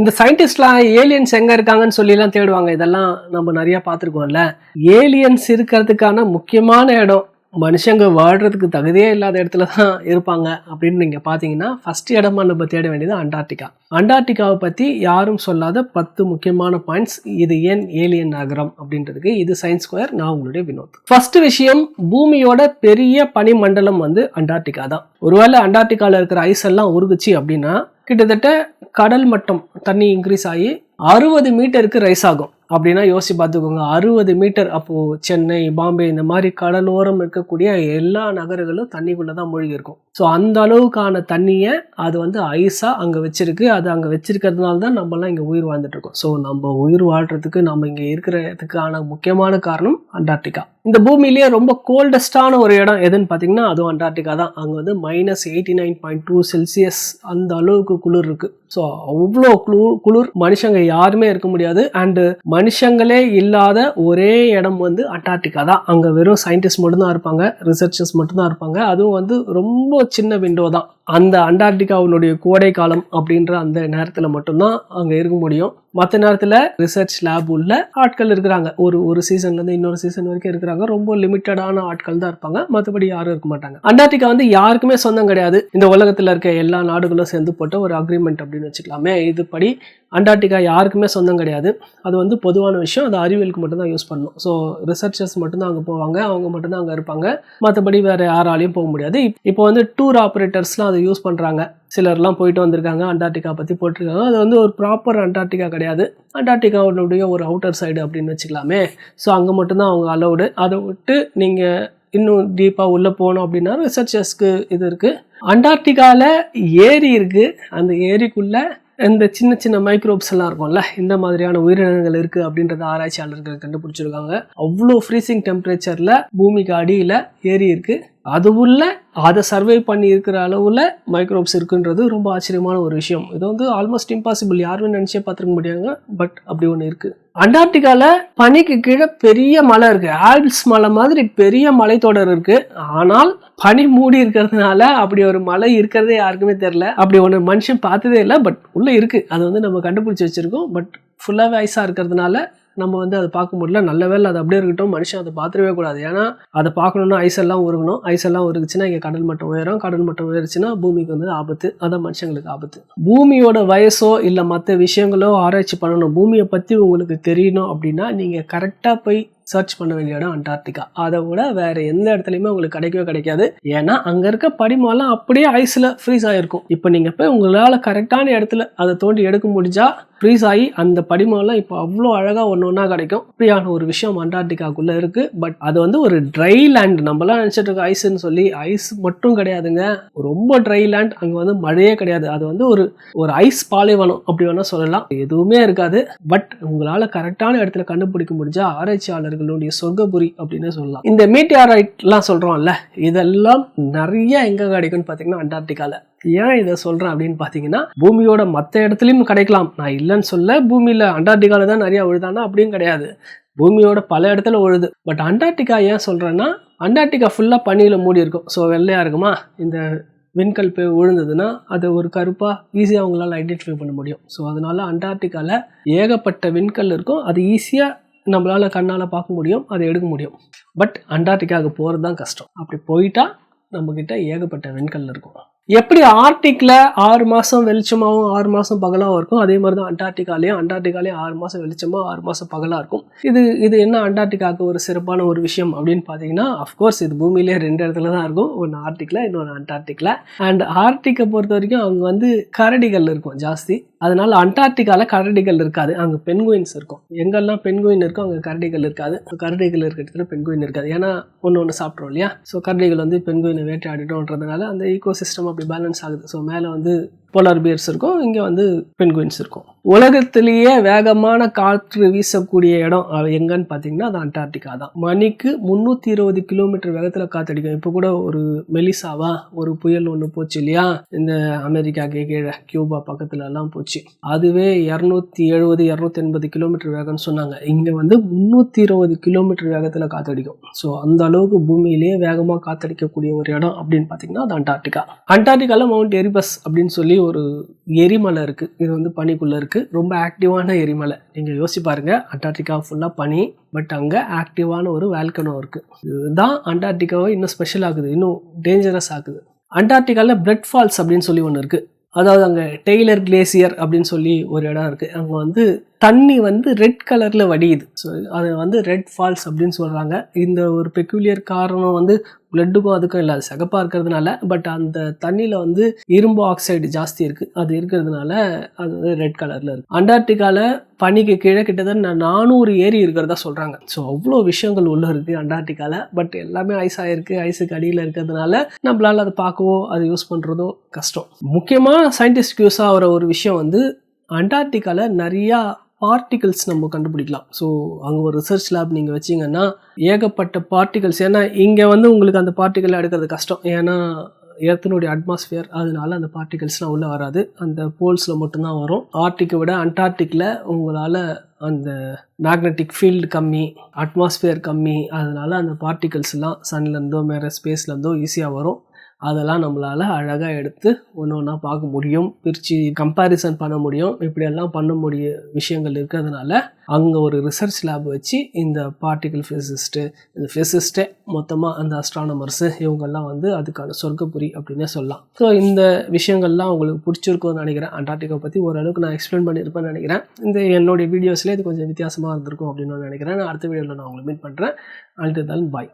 இந்த சயின்டிஸ்ட்லாம் ஏலியன்ஸ் எங்க இருக்காங்கன்னு சொல்லி எல்லாம் தேடுவாங்க. இதெல்லாம் நம்ம நிறைய பார்த்துருக்கோம்ல. ஏலியன்ஸ் இருக்கிறதுக்கான முக்கியமான இடம், மனுஷங்க வாழ்றதுக்கு தகுதியே இல்லாத இடத்துல தான் இருப்பாங்க அப்படின்னு நீங்க பாத்தீங்கன்னா, ஃபர்ஸ்ட் இடமா நம்ம தேட வேண்டியது அண்டார்டிகா. அண்டார்டிகாவை பத்தி யாரும் சொல்லாத 10 முக்கியமான பாயிண்ட்ஸ். இது ஏன் ஏலியன் நகரம் அப்படின்றதுக்கு. இது சயின்ஸ் ஸ்கொயர். நான் உங்களுடைய வினோத். ஃபர்ஸ்ட் விஷயம், பூமியோட பெரிய பனிமண்டலம் வந்து அண்டார்டிகா தான். ஒருவேளை அண்டார்டிகால இருக்கிற ஐஸ் எல்லாம் உருகுச்சு அப்படின்னா கிட்டத்தட்ட கடல் மட்டம் தண்ணி இன்க்ரீஸ் ஆகி 60 மீட்டருக்கு ரைஸ் ஆகும். அப்படின்னா யோசிச்சு பார்த்துக்கோங்க, 60 மீட்டர். அப்போ சென்னை, பாம்பே இந்த மாதிரி கடலோரம் இருக்கக்கூடிய எல்லா நகரங்களும் தண்ணிக்குள்ளதான் மூழ்கி இருக்கும். ஸோ அந்த அளவுக்கான தண்ணியை அது வந்து ஐஸா அங்க வச்சிருக்கு. அது அங்க வச்சிருக்கிறதுனால தான் நம்ம எல்லாம் இங்க உயிர் வாழ்ந்துட்டு இருக்கோம். ஸோ நம்ம உயிர் வாழ்றதுக்கு நம்ம இங்க இருக்கிறதுக்கான முக்கியமான காரணம் அண்டார்டிகா. இந்த பூமியிலேயே ரொம்ப கோல்டஸ்டான ஒரு இடம் எதுன்னு பாத்தீங்கன்னா அதுவும் அண்டார்டிகா தான். அங்க வந்து -89.2 செல்சியஸ் அந்த அளவுக்கு குளிர் இருக்கு. ஸோ அவ்வளோ குளிர் மனுஷங்க யாருமே இருக்க முடியாது. அண்ட் மனுஷங்களே இல்லாத ஒரே இடம் வந்து அண்டார்டிகா தான். அங்க வெறும் சயின்டிஸ்ட் மட்டும்தான் இருப்பாங்க, ரிசர்ச்சர்ஸ் மட்டும்தான் இருப்பாங்க. அதுவும் வந்து ரொம்ப சின்ன விண்டோ தான். அந்த அண்டார்டிகாவுடைய கோடை காலம் அப்படின்ற அந்த நேரத்துல மட்டும்தான் அங்க இருக்க முடியும். மற்ற நேரத்துல ரிசர்ச் லேப் உள்ள ஆட்கள் இருக்கிறாங்க. ஒரு சீசன்ல இருந்து இன்னொரு சீசன் வரைக்கும் இருக்கிறாங்க. ரொம்ப லிமிட்டடான ஆட்கள் தான் இருப்பாங்க, மற்றபடி யாரும் இருக்க மாட்டாங்க. அண்டார்டிகா வந்து யாருக்குமே சொந்தம் கிடையாது. இந்த உலகத்துல இருக்க எல்லா நாடுகளும் சேர்ந்து போட்ட ஒரு அக்ரிமெண்ட் அப்படின்னு வச்சுக்கலாமே. இதுபடி அண்டார்டிகா யாருக்குமே சொந்தம் கிடையாது. அது வந்து பொதுவான விஷயம். அது அறிவியலுக்கு மட்டும்தான் யூஸ் பண்ணணும். ஸோ ரிசர்ச்சர்ஸ் மட்டும்தான் அங்கே போவாங்க, அவங்க மட்டும்தான் அங்கே இருப்பாங்க. மற்றபடி வேற யாராலையும் போக முடியாது. இப்போ வந்து டூர் ஆப்ரேட்டர்ஸ்லாம் அதை யூஸ் பண்ணுறாங்க. சிலர்லாம் போயிட்டு வந்திருக்காங்க, அண்டார்டிகா பற்றி போட்டிருக்காங்க. அது வந்து ஒரு ப்ராப்பர் அண்டார்டிகா கிடையாது. அண்டார்டிகாவுடைய ஒரு அவுட்டர் சைடு அப்படின்னு வச்சுக்கலாமே. ஸோ அங்கே மட்டும்தான் அவங்க அலௌடு. அதை விட்டு நீங்கள் இன்னும் டீப்பாக உள்ளே போனோம் அப்படின்னா ரிசர்ச்சர்ஸ்க்கு இது இருக்குது. அண்டார்டிகாவில் ஏரி இருக்குது. அந்த ஏரிக்குள்ளே இந்த சின்ன சின்ன மைக்ரோப்ஸ் எல்லாம் இருக்கும்ல, இந்த மாதிரியான உயிரினங்கள் இருக்குது அப்படின்றத ஆராய்ச்சியாளர்கள் கண்டுபிடிச்சிருக்காங்க. அவ்வளோ ஃப்ரீசிங் டெம்பரேச்சரில் பூமிக்கு அடியில் ஏரி இருக்குது. அது உள்ள அதை சர்வை பண்ணி இருக்கிற அளவில் மைக்ரோப்ஸ் இருக்குன்றது ரொம்ப ஆச்சரியமான ஒரு விஷயம். இது வந்து ஆல்மோஸ்ட் இம்பாசிபிள், யாருமே நினச்சே பார்த்துருக்க முடியாங்க. பட் அப்படி ஒன்று இருக்குது. அண்டார்டிகால பனிக்கு கீழே பெரிய மலை இருக்கு. ஆல்ப்ஸ் மலை மாதிரி பெரிய மலைத்தொடர் இருக்கு. ஆனால் பனி மூடி இருக்கிறதுனால அப்படி ஒரு மலை இருக்கிறதே யாருக்குமே தெரியல. அப்படி ஒன்று மனுஷன் பார்த்ததே இல்லை. பட் உள்ள இருக்கு. அது வந்து நம்ம கண்டுபிடிச்சி வச்சிருக்கோம். பட் ஃபுல்லாகவே ஐஸாக இருக்கிறதுனால நம்ம வந்து அதை பார்க்க முடியல. நல்ல வேலை அது அப்படியே இருக்கட்டும். மனுஷன் அதை பார்த்துடவே கூடாது. ஏன்னா அதை பார்க்கணுன்னா ஐஸ் எல்லாம் உருகணும். ஐஸ் எல்லாம் உருகுச்சுன்னா இங்கே கடல் மட்டம் உயரும். கடல் மட்டம் உயர்ச்சுன்னா பூமிக்கு வந்து ஆபத்து. அதான் மனுஷங்களுக்கு ஆபத்து. பூமியோட வயசோ இல்லை மற்ற விஷயங்களோ ஆராய்ச்சி பண்ணணும், பூமியை பற்றி உங்களுக்கு தெரியணும் அப்படின்னா நீங்கள் கரெக்டாக போய் சர்ச் பண்ண வேண்டிய இடம் அண்டார்டிகா. அதை விட வேற எந்த இடத்துலையுமே உங்களுக்கு கிடைக்கவே கிடைக்காது. ஏன்னா அங்க இருக்க படிமெல்லாம் அப்படியே ஐஸ்ல ஃப்ரீஸ் ஆகிருக்கும். இப்போ நீங்க போய் உங்களால கரெக்டான இடத்துல அதை தோண்டி எடுக்க முடிஞ்சா ஃப்ரீஸ் ஆகி அந்த படிமெல்லாம் இப்போ அவ்வளோ அழகா ஒன்னொன்னா கிடைக்கும். இப்படியான ஒரு விஷயம் அண்டார்டிகாக்குள்ள இருக்கு. பட் அது வந்து ஒரு ட்ரை லேண்ட். நம்மளாம் நினைச்சிட்டு இருக்க ஐஸ்ன்னு சொல்லி, ஐஸ் மட்டும் கிடையாதுங்க. ரொம்ப ட்ரை லேண்ட். அங்க வந்து மழையே கிடையாது. அது வந்து ஒரு ஐஸ் பாலைவனம் அப்படி வேணா சொல்லலாம். எதுவுமே இருக்காது. பட் உங்களால கரெக்டான இடத்துல கண்டுபிடிக்க முடிஞ்சா ஆராய்ச்சியாளர்களுடைய சொர்க்கபுரி அப்படின்னு சொல்லலாம். இந்த மீட்டியாரைட் எல்லாம் சொல்றோம்ல, இதெல்லாம் நிறைய எங்க கிடைக்கும்னு பாத்தீங்கன்னா அண்டார்டிகால. ஏன் இதை சொல்றேன் அப்படின்னு பாத்தீங்கன்னா, பூமியோட மற்ற இடத்துலயும் கிடைக்கலாம், நான் இல்லைன்னு சொல்ல. பூமியில அண்டார்டிகால தான் நிறைய விழுதானா அப்படியும் கிடையாது. பூமியோட பல இடத்துல விழுது. பட் அண்டார்டிகா ஏன் சொல்றேன்னா, அண்டார்டிகா ஃபுல்லா பனியில மூடி இருக்கும். ஸோ வெள்ளையா இருக்குமா, இந்த விண்கல் போய் விழுந்ததுன்னா அது ஒரு கருப்பா ஈஸியாக அவங்களால ஐடென்டிஃபை பண்ண முடியும். ஸோ அதனால அண்டார்டிகால ஏகப்பட்ட விண்கல் இருக்கும். அது ஈஸியா நம்மளால கண்ணால பார்க்க முடியும், அதை எடுக்க முடியும். பட் அண்டார்டிகாவுக்கு போறது தான் கஷ்டம். அப்படி போயிட்டா நம்ம கிட்ட ஏகப்பட்ட விண்கல் இருக்கும். எப்படி ஆர்டிக்ல 6 மாசம் வெளிச்சமாகவும் 6 மாசம் பகலாகவும் இருக்கும், அதே மாதிரி தான் அண்டார்டிகாலையும் 6 மாசம் வெளிச்சமா 6 மாசம் பகலா இருக்கும். இது என்ன அண்டார்டிகாவுக்கு ஒரு சிறப்பான ஒரு விஷயம் அப்படின்னு பாத்தீங்கன்னா, அஃப்கோர்ஸ் இது பூமியிலே 2 இடத்துல தான் இருக்கும். ஒன்று ஆர்டிக்ல, இன்னொன்று அண்டார்டிக்ல. அண்ட் ஆர்டிக்கை பொறுத்த வரைக்கும் அங்க வந்து கரடிகள் இருக்கும் ஜாஸ்தி. அதனால அண்டார்டிகால கரடிகள் இருக்காது. அங்க பென்குயின்ஸ் இருக்கும். எங்கெல்லாம் பென்குயின் இருக்கும் அங்க கரடிகள் இருக்காது. கரடிகள் இருக்க இடத்துல பென்குயின் இருக்காது. ஏன்னா ஒன்று சாப்பிட்றோம் இல்லையா. ஸோ கரடிகள் வந்து பென்குயினை வேட்டையாடிட்டோன்றதுனால அந்த ஈகோ சிஸ்டம் அப்படி பேலன்ஸ் ஆகுது. ஸோ மேலே வந்து போலார் பியர்ஸ் இருக்கும், இங்கே வந்து பென்குயின்ஸ் இருக்கும். உலகத்திலேயே வேகமான காற்று வீசக்கூடிய இடம் எங்கன்னு பார்த்தீங்கன்னா அது அண்டார்டிகா தான். மணிக்கு 320 கிலோமீட்டர் வேகத்தில் காத்தடிக்கும். இப்போ கூட ஒரு மெலிசாவா ஒரு புயல் ஒன்று போச்சு இல்லையா, இந்த அமெரிக்காவுக்கு கீழே கியூபா பக்கத்துல எல்லாம் போச்சு. அதுவே 270-280 கிலோமீட்டர் வேகம்னு சொன்னாங்க. இங்கே வந்து 320 கிலோமீட்டர் வேகத்தில் காத்தடிக்கும். ஸோ அந்த அளவுக்கு பூமியிலேயே வேகமாக காத்தடிக்கக்கூடிய ஒரு இடம் அப்படின்னு பார்த்தீங்கன்னா அது அண்டார்டிகா. அண்டார்டிகால மவுண்ட் எரிபஸ் அப்படின்னு சொல்லி ஒரு எரிமலை இருக்குது. இது வந்து பனிக்குள்ளே இருக்குது. ரொம்ப ஆக்டிவான எரிமலை. நீங்கள் யோசிச்சு பாருங்கள், அண்டார்டிகா ஃபுல்லாக பனி, பட் அங்கே ஆக்டிவான ஒரு வால்கனோ இருக்குது. இதுதான் அண்டார்டிகாவை இன்னும் ஸ்பெஷல் ஆகுது, இன்னும் டேஞ்சரஸ் ஆகுது. அண்டார்டிகாவில் பிளட் ஃபால்ஸ் அப்படின்னு சொல்லி ஒன்று இருக்குது. அதாவது அங்கே டெய்லர் கிளேசியர் அப்படின்னு சொல்லி ஒரு இடம் இருக்குது. அங்கே வந்து தண்ணி வந்து ரெட் கலரில் வடியுது. ஸோ அதை வந்து ரெட் ஃபால்ஸ் அப்படின்னு சொல்கிறாங்க. இந்த ஒரு பெக்குலியர் காரணம் வந்து பிளட்டுக்கும் அதுக்கும் இல்லை, அது சிகப்பாக இருக்கிறதுனால. பட் அந்த தண்ணியில் வந்து இரும்பு ஆக்சைடு ஜாஸ்தி இருக்குது. அது இருக்கிறதுனால அது வந்து ரெட் கலரில் இருக்குது. அண்டார்டிகாவில் பனிக்கு கீழே கிட்டத்தட்ட 400 ஏரி இருக்கிறதா சொல்கிறாங்க. ஸோ அவ்வளோ விஷயங்கள் உள்ளே இருக்குது அண்டார்டிகாவில். பட் எல்லாமே ஐஸ் ஆகிருக்கு. ஐஸுக்கு அடியில் இருக்கிறதுனால நம்மளால் அதை பார்க்கவோ அதை யூஸ் பண்ணுறதோ கஷ்டம். முக்கியமாக சயின்டிஸ்ட் யூஸ் ஆகிற ஒரு விஷயம் வந்து அண்டார்டிகாவில் நிறையா பார்ட்டிகல்ஸ் நம்ம கண்டுபிடிக்கலாம். ஸோ அங்கே ஒரு ரிசர்ச் லேப் நீங்கள் வச்சிங்கன்னா ஏகப்பட்ட பார்ட்டிகல்ஸ். ஏன்னா இங்கே வந்து உங்களுக்கு அந்த பார்ட்டிகல் எடுக்கிறது கஷ்டம். ஏன்னா எர்த்தினுடைய அட்மாஸ்பியர், அதனால அந்த பார்ட்டிகல்ஸ்லாம் உள்ளே வராது. அந்த போல்ஸில் மட்டும்தான் வரும். ஆர்டிக்கை விட அண்டார்டிக்கில் உங்களால் அந்த மேக்னெட்டிக் ஃபீல்டு கம்மி, அட்மாஸ்பியர் கம்மி, அதனால அந்த பார்ட்டிகல்ஸ்லாம் சன்லேருந்தோ மேலே ஸ்பேஸ்லேருந்தோ ஈஸியாக வரும். அதெல்லாம் நம்மளால் அழகாக எடுத்து ஒன்று ஒன்றா பார்க்க முடியும், பிரித்து கம்பேரிசன் பண்ண முடியும். இப்படியெல்லாம் பண்ண முடிய விஷயங்கள் இருக்கிறதுனால அங்கே ஒரு ரிசர்ச் லேப் வச்சு இந்த பார்ட்டிகல் ஃபிசிஸ்ட்டு, இந்த ஃபிசிஸ்ட்டே மொத்தமாக அந்த அஸ்ட்ரானமர்ஸு இவங்கெல்லாம் வந்து அதுக்கான சொர்க்கப்புரி அப்படின்னே சொல்லலாம். ஸோ இந்த விஷயங்கள்லாம் உங்களுக்கு பிடிச்சிருக்கும்னு நினைக்கிறேன். அண்டார்டிகா பற்றி ஓரளவுக்கு நான் எக்ஸ்பிளைன் பண்ணியிருப்பேன்னு நினைக்கிறேன். இந்த என்னுடைய வீடியோஸ்லேயே இது கொஞ்சம் வித்தியாசமாக இருந்திருக்கும் அப்படின்னு நான் நினைக்கிறேன். நான் அடுத்த வீடியோவில் நான் உங்களை மீட் பண்ணுறேன். Until then by.